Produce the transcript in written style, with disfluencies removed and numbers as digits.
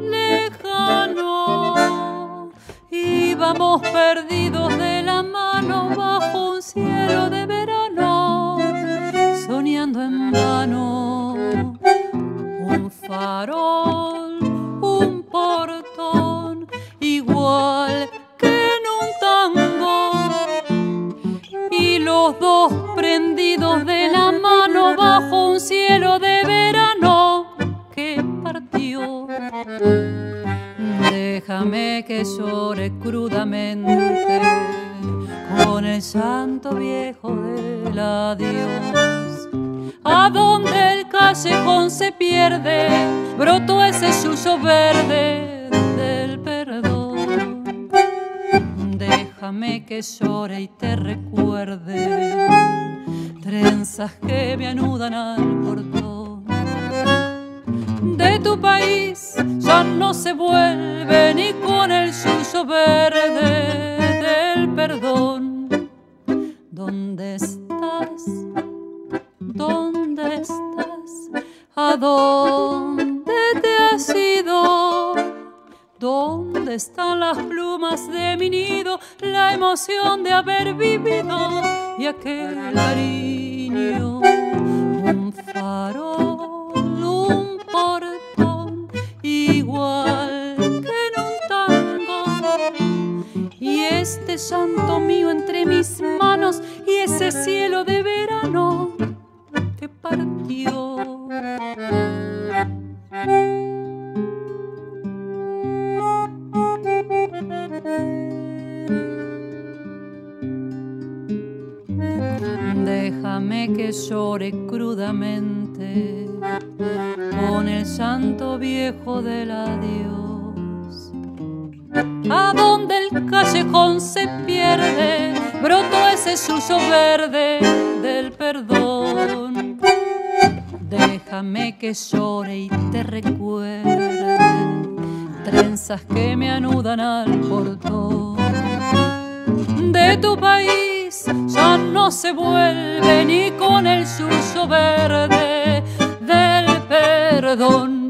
lejano. Íbamos perdidos de la mano bajo un cielo de verano, soñando en vano. Un farol, un portón, igual que en un tango, y los dos prendidos de la mano bajo un cielo de verano que partió. Déjame que llore crudamente con el llanto viejo del adiós. A donde el callejón se pierde, brotó ese yuyo verde del perdón. Déjame que llore y te recuerde, trenzas que me anudan al portón. De tu país ya no se vuelve ni con el yuyo verde del perdón. ¿Dónde estás? ¿Dónde estás? ¿A dónde te has ido? ¿Dónde están las plumas de mi nido? La emoción de haber vivido y aquel cariño. Un farol, un portón, igual que en un tango. Y este llanto mío entre mis manos y ese cielo de verano que partió. Déjame que llore crudamente con el llanto viejo del adiós. A donde el callejón se pierde, brotó ese yuyo verde del perdón. Déjame que llore y te recuerde, trenzas que me anudan al portón. De tu país ya no se vuelve ni con el yuyo verde del perdón.